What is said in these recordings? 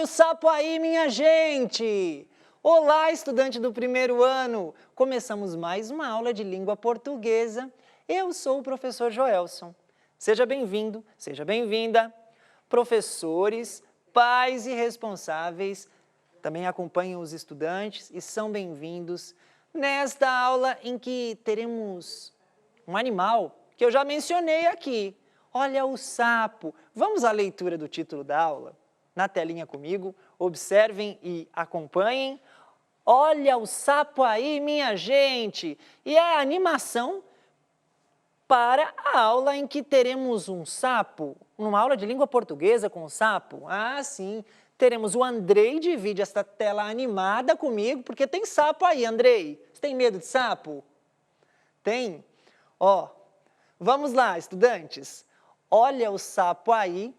Olha o sapo aí, minha gente! Olá, estudante do primeiro ano! Começamos mais uma aula de língua portuguesa. Eu sou o professor Joelson. Seja bem-vindo, seja bem-vinda. Professores, pais e responsáveis também acompanham os estudantes e são bem-vindos nesta aula em que teremos um animal que eu já mencionei aqui. Olha o sapo. Vamos à leitura do título da aula? Na telinha comigo, observem e acompanhem. Olha o sapo aí, minha gente! E é a animação para a aula em que teremos um sapo, numa aula de língua portuguesa com o sapo. Ah, sim, teremos o Andrei, divide esta tela animada comigo, porque tem sapo aí, Andrei. Você tem medo de sapo? Tem? Ó, vamos lá, estudantes. Olha o sapo aí.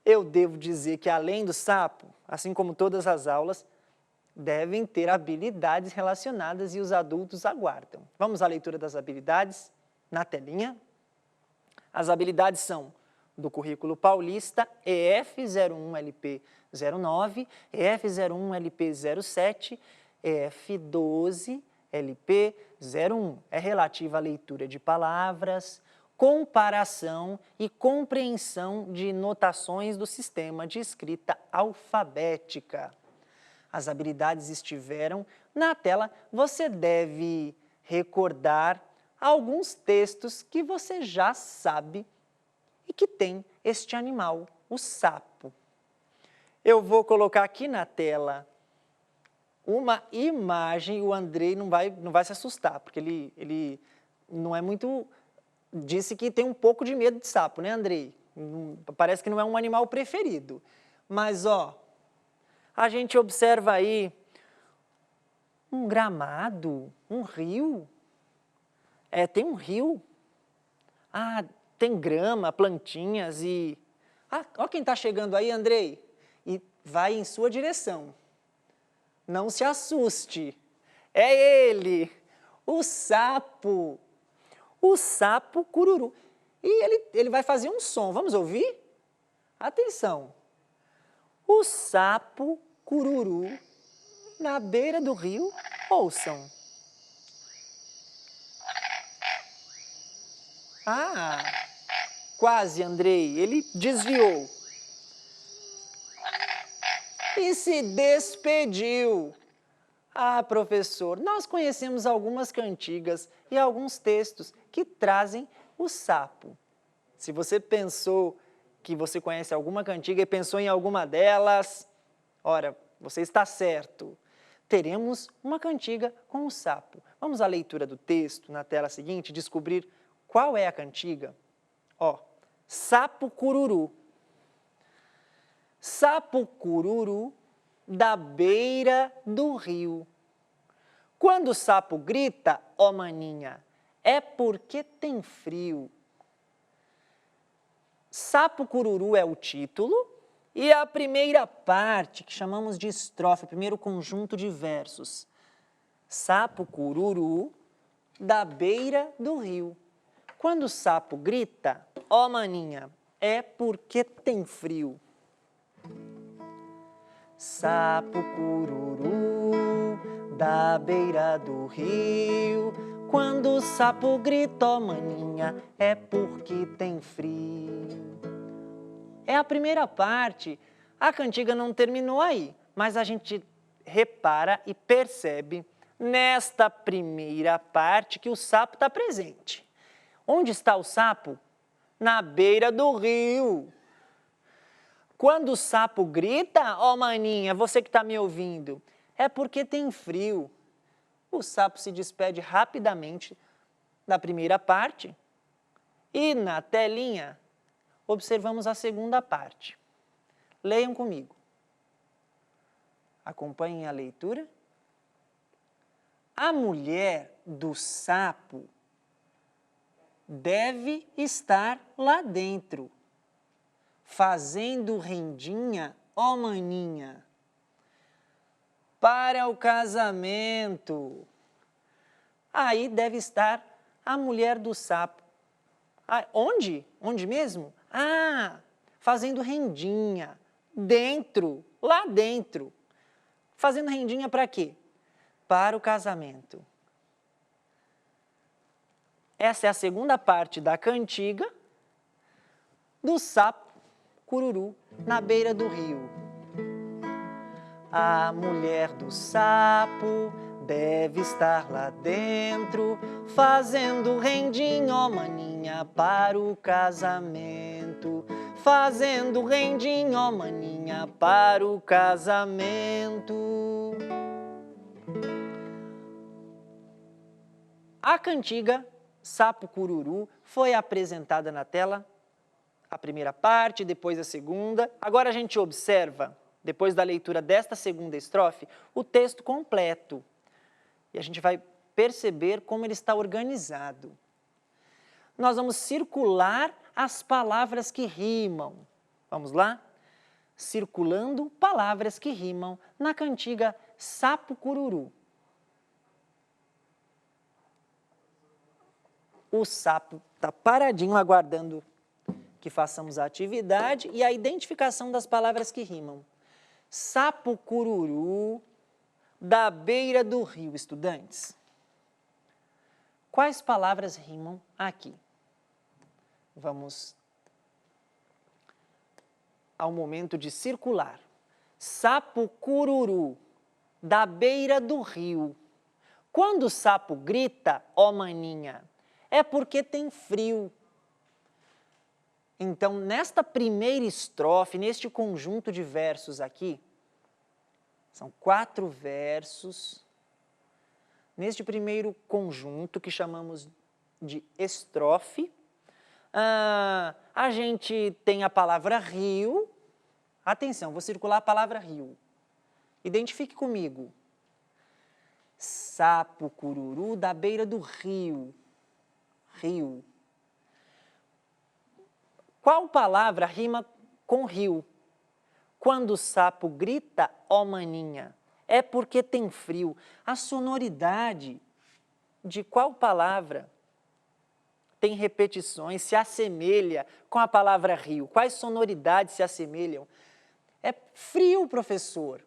Eu devo dizer que além do sapo, assim como todas as aulas, devem ter habilidades relacionadas e os adultos aguardam. Vamos à leitura das habilidades na telinha. As habilidades são do currículo paulista EF01LP09, EF01LP07, EF12LP01. É relativa à leitura de palavras, comparação e compreensão de notações do sistema de escrita alfabética. As habilidades estiveram na tela. Você deve recordar alguns textos que você já sabe e que tem este animal, o sapo. Eu vou colocar aqui na tela uma imagem. O Andrei não vai se assustar, porque ele não é muito... Disse que tem um pouco de medo de sapo, né, Andrei? Parece que não é um animal preferido. Mas, ó, a gente observa aí um gramado, um rio. Tem um rio. Ah, tem grama, plantinhas e... Ah, ó quem está chegando aí, Andrei. E vai em sua direção. Não se assuste. É ele, o sapo. O sapo cururu. E ele vai fazer um som. Vamos ouvir? Atenção. O sapo cururu na beira do rio. Ouçam. Ah, quase, Andrei. Ele desviou. E se despediu. Ah, professor, nós conhecemos algumas cantigas e alguns textos que trazem o sapo. Se você pensou que você conhece alguma cantiga e pensou em alguma delas, ora, você está certo. Teremos uma cantiga com o sapo. Vamos à leitura do texto na tela seguinte, descobrir qual é a cantiga. Ó, sapo cururu. Sapo cururu da beira do rio. Quando o sapo grita, ó maninha, é porque tem frio. Sapo cururu é o título e a primeira parte, que chamamos de estrofe, o primeiro conjunto de versos. Sapo cururu da beira do rio. Quando o sapo grita, ó maninha, é porque tem frio. Sapo cururu da beira do rio, quando o sapo grita, ó maninha, é porque tem frio. É a primeira parte. A cantiga não terminou aí, mas a gente repara e percebe nesta primeira parte que o sapo está presente. Onde está o sapo? Na beira do rio. Quando o sapo grita, ó maninha, você que está me ouvindo, é porque tem frio. O sapo se despede rapidamente da primeira parte e na telinha observamos a segunda parte. Leiam comigo. Acompanhem a leitura. A mulher do sapo deve estar lá dentro, fazendo rendinha, ó maninha, para o casamento. Aí deve estar a mulher do sapo. Ah, onde? Onde mesmo? Ah, fazendo rendinha, dentro lá dentro. Fazendo rendinha para quê? Para o casamento. Essa é a segunda parte da cantiga do sapo cururu na beira do rio. A mulher do sapo deve estar lá dentro, fazendo rendinha, ó maninha, para o casamento. Fazendo rendinha, ó maninha, para o casamento. A cantiga Sapo Cururu foi apresentada na tela, a primeira parte, depois a segunda. Agora a gente observa, depois da leitura desta segunda estrofe, o texto completo. E a gente vai perceber como ele está organizado. Nós vamos circular as palavras que rimam. Vamos lá? Circulando palavras que rimam na cantiga Sapo Cururu. O sapo está paradinho aguardando que façamos a atividade e a identificação das palavras que rimam. Sapo cururu da beira do rio, estudantes. Quais palavras rimam aqui? Vamos ao momento de circular. Sapo cururu da beira do rio. Quando o sapo grita, ó maninha, é porque tem frio. Então, nesta primeira estrofe, neste conjunto de versos aqui, são 4 versos, neste primeiro conjunto, que chamamos de estrofe, a gente tem a palavra rio. Atenção, vou circular a palavra rio. Identifique comigo. Sapo cururu da beira do rio. Rio. Qual palavra rima com rio? Quando o sapo grita, ó maninha, é porque tem frio. A sonoridade de qual palavra tem repetições, se assemelha com a palavra rio? Quais sonoridades se assemelham? É frio, professor.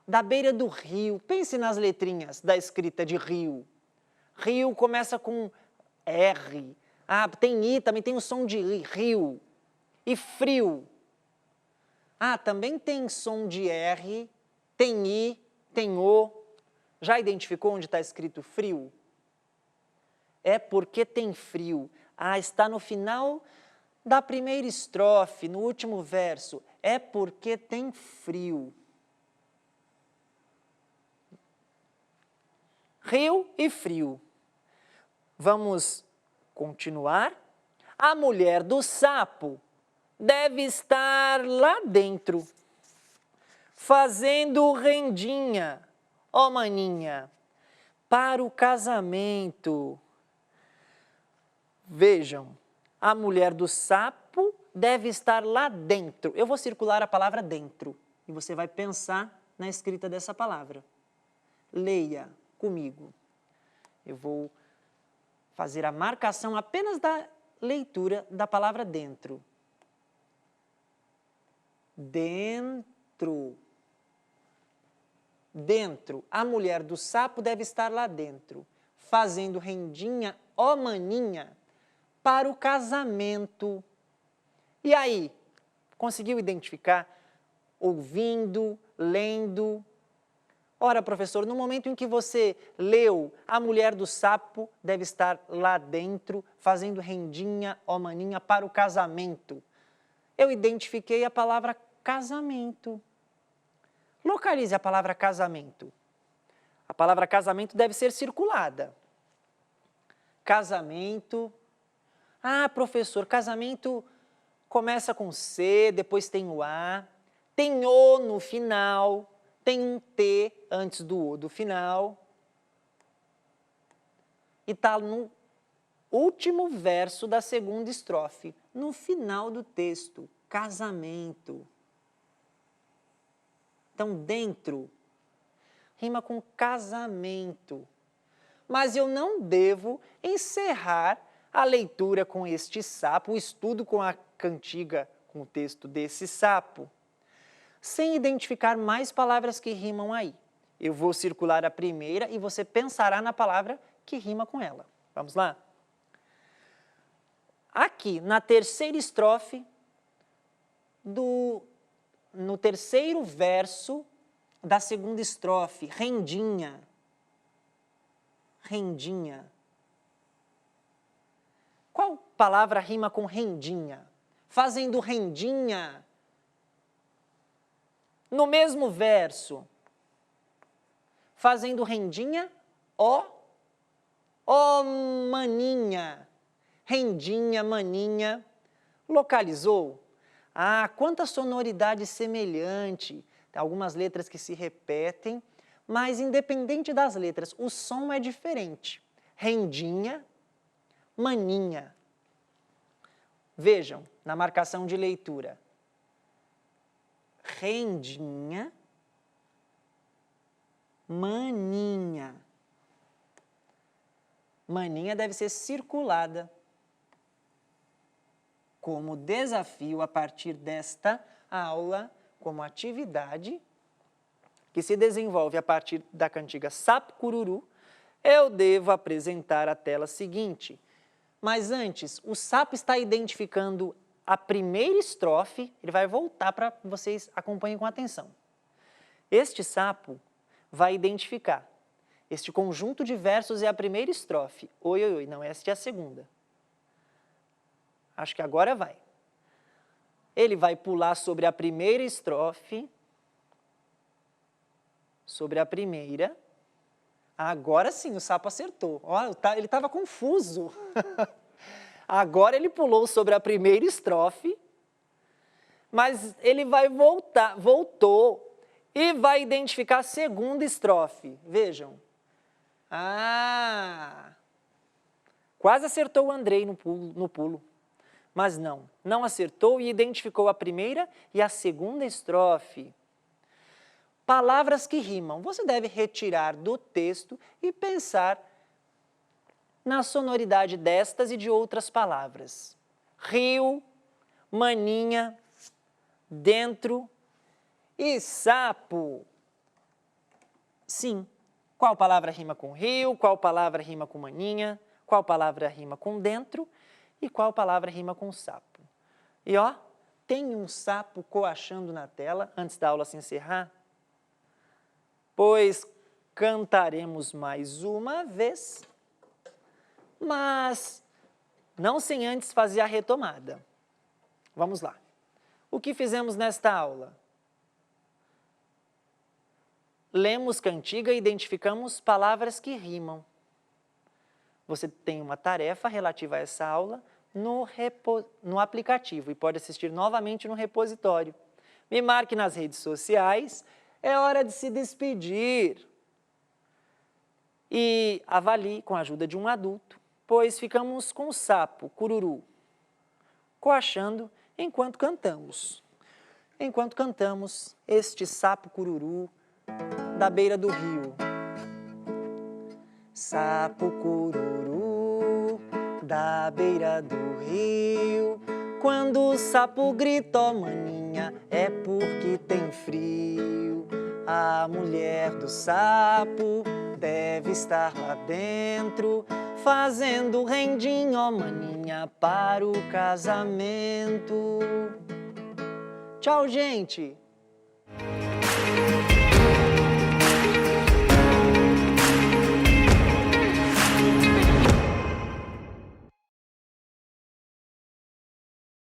Da beira do rio. Pense nas letrinhas da escrita de rio. Rio começa com R. Tem I, também tem o som de I, rio. E frio. Também tem som de R, tem I, tem O. Já identificou onde está escrito frio? É porque tem frio. Está no final da primeira estrofe, no último verso. É porque tem frio. Rio e frio. Vamos continuar. A mulher do sapo deve estar lá dentro, fazendo rendinha, ó maninha, para o casamento. Vejam, a mulher do sapo deve estar lá dentro. Eu vou circular a palavra dentro e você vai pensar na escrita dessa palavra. Leia comigo. Eu vou fazer a marcação apenas da leitura da palavra dentro. Dentro. Dentro. A mulher do sapo deve estar lá dentro, fazendo rendinha, ó maninha, para o casamento. E aí, conseguiu identificar? Ouvindo, lendo. Ora, professor, no momento em que você leu, a mulher do sapo deve estar lá dentro, fazendo rendinha, ó maninha, para o casamento. Eu identifiquei a palavra casamento. Localize a palavra casamento. A palavra casamento deve ser circulada. Casamento. Professor, casamento começa com C, depois tem o A, tem O no final, tem um T antes do O do final. E está no último verso da segunda estrofe, no final do texto, casamento. Então, dentro, rima com casamento. Mas eu não devo encerrar a leitura com este sapo, o estudo com a cantiga, com o texto desse sapo, sem identificar mais palavras que rimam aí. Eu vou circular a primeira e você pensará na palavra que rima com ela. Vamos lá? Aqui, na terceira estrofe, no terceiro verso da segunda estrofe, rendinha. Rendinha. Qual palavra rima com rendinha? Fazendo rendinha no mesmo verso. Fazendo rendinha, ó maninha. Rendinha, maninha. Localizou? Ah, quanta sonoridade semelhante. Tem algumas letras que se repetem, mas independente das letras, o som é diferente. Rendinha, maninha. Vejam, na marcação de leitura. Rendinha, maninha. Maninha deve ser circulada. Como desafio a partir desta aula, como atividade que se desenvolve a partir da cantiga Sapo Cururu, eu devo apresentar a tela seguinte. Mas antes, o sapo está identificando a primeira estrofe, ele vai voltar para que vocês acompanhem com atenção. Este sapo vai identificar. Este conjunto de versos é a primeira estrofe. Oi, oi, oi, não, esta é a segunda. Acho que agora vai. Ele vai pular sobre a primeira estrofe, sobre a primeira. Agora sim, o sapo acertou. Ó, ele estava confuso. Agora ele pulou sobre a primeira estrofe, mas ele vai voltou e vai identificar a segunda estrofe. Vejam. Ah! Quase acertou o Andrei no pulo. Mas não acertou e identificou a primeira e a segunda estrofe. Palavras que rimam, você deve retirar do texto e pensar na sonoridade destas e de outras palavras. Rio, maninha, dentro e sapo. Sim, qual palavra rima com rio, qual palavra rima com maninha, qual palavra rima com dentro e qual palavra rima com sapo. E ó, tem um sapo coachando na tela antes da aula se encerrar? Pois cantaremos mais uma vez, mas não sem antes fazer a retomada. Vamos lá. O que fizemos nesta aula? Lemos cantiga e identificamos palavras que rimam. Você tem uma tarefa relativa a essa aula no aplicativo e pode assistir novamente no repositório. Me marque nas redes sociais, é hora de se despedir. E avalie com a ajuda de um adulto, pois ficamos com o sapo cururu, coachando enquanto cantamos. Enquanto cantamos este sapo cururu da beira do rio. Sapo cururu da beira do rio, quando o sapo grita, ó maninha, é porque tem frio. A mulher do sapo deve estar lá dentro, fazendo rendinho, ó maninha, para o casamento. Tchau, gente!